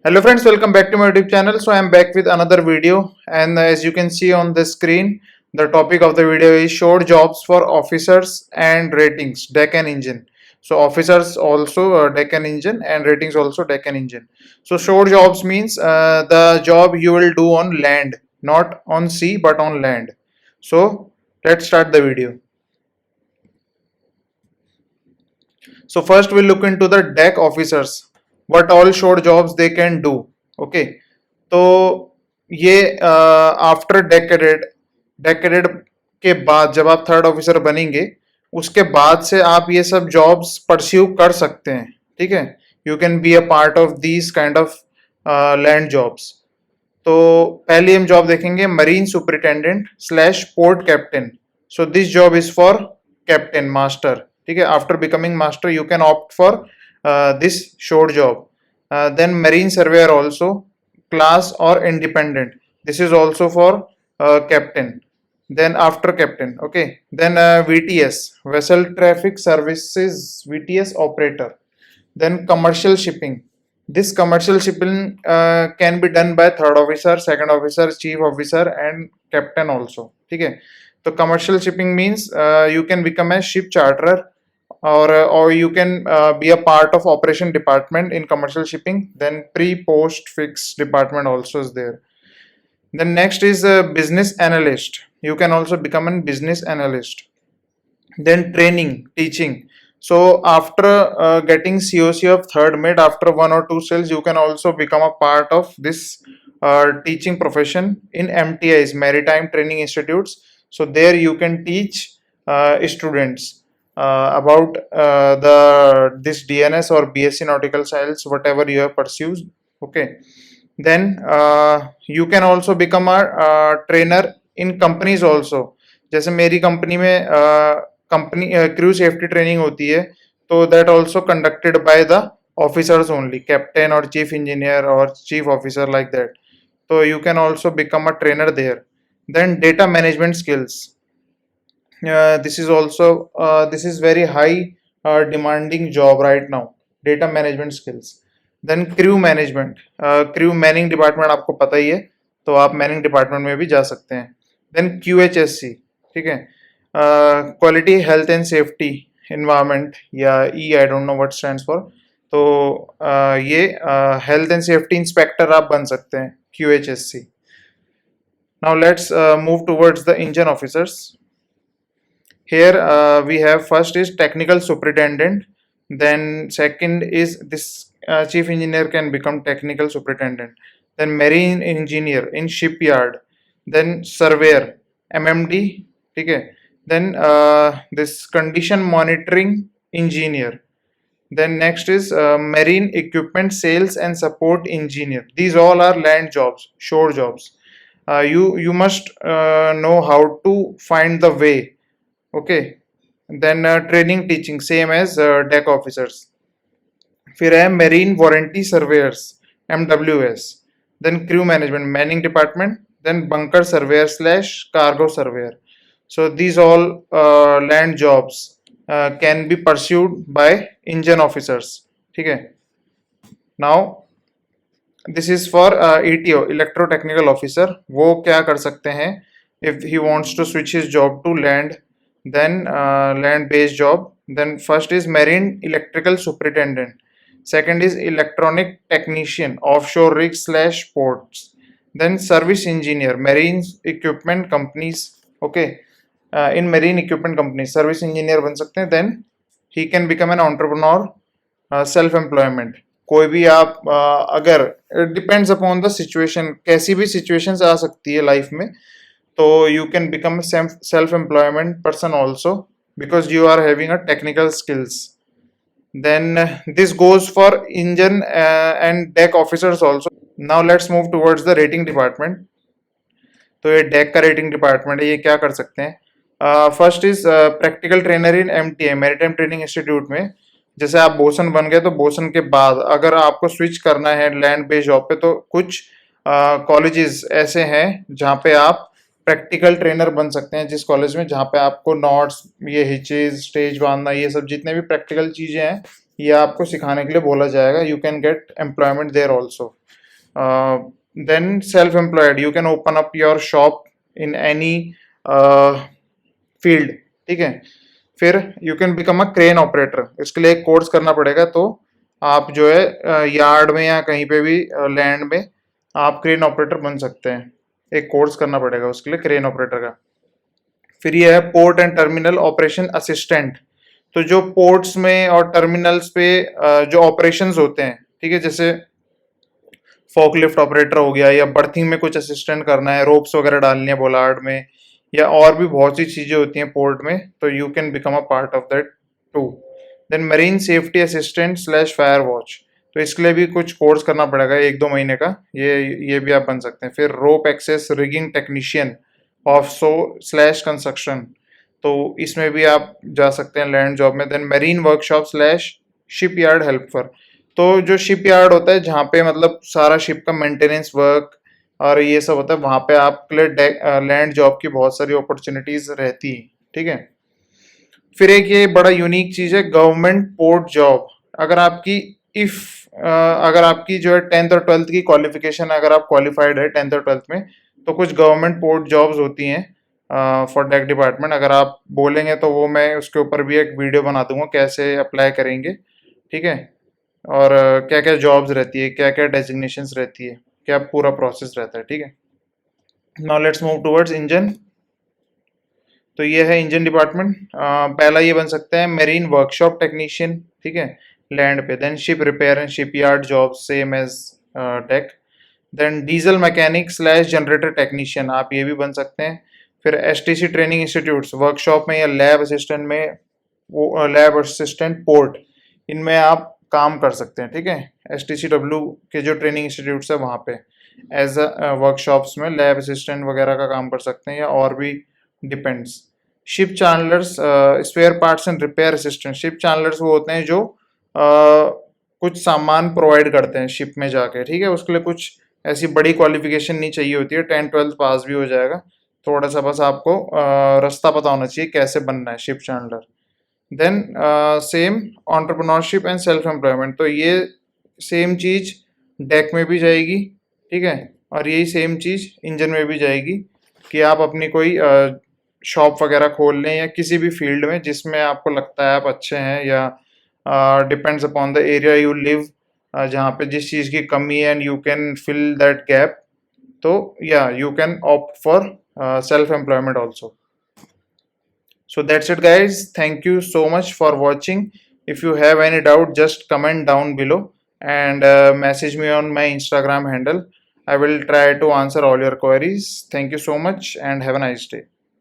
Hello friends, welcome back to my YouTube channel. So I am back with another video, and as you can see on the screen, the topic of the video is short jobs for officers and ratings Deccan engine. So officers also Deccan engine and ratings also Deccan engine. So short jobs means the job you will do on land, not on sea but on land. So let's start the video. So first we'll look into the deck officers, what all short jobs they can do. Okay, तो ये after deck cadet के बाद जब आप third officer बनेंगे उसके बाद से आप ये सब जॉब्स परस्यू कर सकते हैं. ठीक है, you can be a part of these kind of land jobs. तो पहली हम जॉब देखेंगे marine superintendent slash port captain. So this job is for captain master. ठीक है, after becoming master you can opt for this shore job. Then marine surveyor also class or independent, this is also for captain. Then after captain, okay, then VTS vessel traffic services VTS operator. Then commercial shipping, this commercial shipping can be done by third officer, second officer, chief officer and captain also. ठीक है, तो commercial shipping means you can become a ship charterer or you can be a part of operation department in commercial shipping. Then pre-post fix department also is there. Then next is a business analyst, you can also become a business analyst. Then training teaching, so after getting COC of third mate, after 1 or 2 sales you can also become a part of this teaching profession in MTIs, maritime training institutes. So there you can teach students about this DNS or BSc nautical science, whatever you have pursued. Okay, then you can also become a trainer in companies also. जैसे मेरी company में company crew safety training होती है, तो that also conducted by the officers only, captain और chief engineer और chief officer like that. तो you can also become a trainer there. Then data management skills, this is also this is very high demanding job right now, data management skills. Then crew management, crew manning department आपको पता ही है, तो आप Manning department में भी जा सकते हैं. देन QHSC, ठीक है, quality health and safety environment या I don't know what stands for. तो ये हेल्थ एंड सेफ्टी इंस्पेक्टर आप बन सकते हैं QHSC. Now let's move towards the engine officers. Here we have first is technical superintendent, then second is this chief engineer can become technical superintendent, then marine engineer in shipyard, then surveyor MMD. ठीक है, then this condition monitoring engineer. Then next is marine equipment sales and support engineer. These all are land jobs, shore jobs. You must know how to find the way. Okay, then training teaching same as deck officers. फिर है marine warranty surveyors MWS. Then crew management manning department, then bunker surveyor slash cargo surveyor. So these all land jobs can be pursued by engine officers. ठीक है, now this is for ETO electro technical officer. वो क्या कर सकते हैं if he wants to switch his job to land, then land based job. Then first is marine electrical superintendent, second is electronic technician offshore rig slash ports, then service engineer marine equipment companies. Okay, in marine equipment companies service engineer बन सकते हैं. then he can become an entrepreneur, self employment. कोई भी आप अगर depends upon the situation, कैसी भी situations आ सकती है लाइफ में, तो you can become a self-employment person also because you are having a technical skills. Then this goes for engine and deck officers also. Now let's move towards the rating department. तो ये deck का rating department है, ये क्या कर सकते हैं. First is practical trainer in MTI maritime training institute में. जैसे आप बोसन बन गए, तो बोसन के बाद अगर आपको स्विच करना है लैंड बेस्ड जॉब पे, तो कुछ कॉलेजेस ऐसे हैं जहाँ पे आप प्रैक्टिकल ट्रेनर बन सकते हैं. जिस कॉलेज में जहाँ पे आपको नॉट्स, ये हिचेज, स्टेज बांधना, ये सब जितने भी प्रैक्टिकल चीजें हैं ये आपको सिखाने के लिए बोला जाएगा. You can get employment there also. Then self employed, you can open up your shop in any field. ठीक है. फिर you can become a crane operator. इसके लिए एक कोर्स करना पड़ेगा. तो आप जो है यार्ड में या कहीं पे भी लैंड में आप क्रेन ऑपरेटर बन सकते हैं. एक कोर्स करना पड़ेगा उसके लिए क्रेन ऑपरेटर का. फिर ये है port and terminal operation assistant. तो जो पोर्ट्स में और टर्मिनल्स पे जो ऑपरेशंस होते हैं, ठीक है, जैसे फोकलिफ्ट ऑपरेटर हो गया, या बर्थिंग में कुछ असिस्टेंट करना है, रोप्स वगैरह डालनी है बोलार्ड में, या और भी बहुत सी चीजें होती हैं पोर्ट में, तो you can become a part of that too. Then marine safety assistant slash fire watch. तो इसके लिए भी कुछ कोर्स करना पड़ेगा 1-2 महीने का. ये भी आप बन सकते हैं. फिर rope access rigging technician offshore slash construction. तो इसमें भी आप जा सकते हैं लैंड जॉब में. Then marine workshop slash shipyard helper. तो जो शिप यार्ड होता है जहाँ पे मतलब सारा शिप का मेंटेनेंस वर्क और ये सब होता है, वहाँ पे आपके लिए लैंड जॉब की बहुत सारी अपॉर्चुनिटीज रहती है. ठीक है. फिर एक ये बड़ा यूनिक चीज है गवर्नमेंट पोर्ट जॉब. अगर आपकी इफ अगर आपकी जो है 10th और 12th की क्वालिफिकेशन, अगर आप क्वालिफाइड है 10th और 12th में, तो कुछ गवर्नमेंट पोर्ट जॉब्स होती हैं फॉर डेक डिपार्टमेंट. अगर आप बोलेंगे तो वो मैं उसके ऊपर भी एक वीडियो बना दूंगा कैसे अप्लाई करेंगे. ठीक है. और क्या क्या जॉब्स रहती है, क्या क्या डेजिग्नेशंस रहती है, क्या पूरा प्रोसेस रहता है. ठीक है. Now let's move towards engine. तो ये है इंजन डिपार्टमेंट. पहला ये बन सकता है मेरीन वर्कशॉप टेक्नीशियन. ठीक है, लैंड पे. Then ship repair and ship yard job same as tech. Then diesel mechanic slash generator technician, आप ये भी बन सकते हैं. फिर एसटीसी ट्रेनिंग इंस्टीट्यूट्स वर्कशॉप में, या लैब असिस्टेंट में, वो लैब असिस्टेंट पोर्ट, इनमें आप काम कर सकते हैं. ठीक है. एसटीसीडब्ल्यू के जो ट्रेनिंग इंस्टीट्यूट्स है वहाँ पे एज अ वर्कशॉप्स में लैब असिस्टेंट वगैरह का काम कर सकते हैं, या और भी depends. Ship chandlers spare parts and repair assistant. Ship chandlers वो होते हैं जो कुछ सामान प्रोवाइड करते हैं शिप में जाके. ठीक है. उसके लिए कुछ ऐसी बड़ी क्वालिफिकेशन नहीं चाहिए होती है, 10th-12th पास भी हो जाएगा. थोड़ा सा बस आपको रास्ता पता होना चाहिए कैसे बनना है ship chandler. Then same entrepreneurship and self employment. तो ये सेम चीज डेक में भी जाएगी. ठीक है. और यही सेम चीज इंजन में भी जाएगी कि आप अपनी कोई शॉप वगैरह खोल लें, या किसी भी फील्ड में जिसमें आपको लगता है आप अच्छे हैं, या depends upon the area you live, जहाँ पे जिस चीज़ की कमी है, and you can fill that gap. तो या you can opt for self employment also. So that's it guys. Thank you so much for watching. If you have any doubt, just comment down below and message me on my Instagram handle. I will try to answer all your queries. Thank you so much and have a nice day.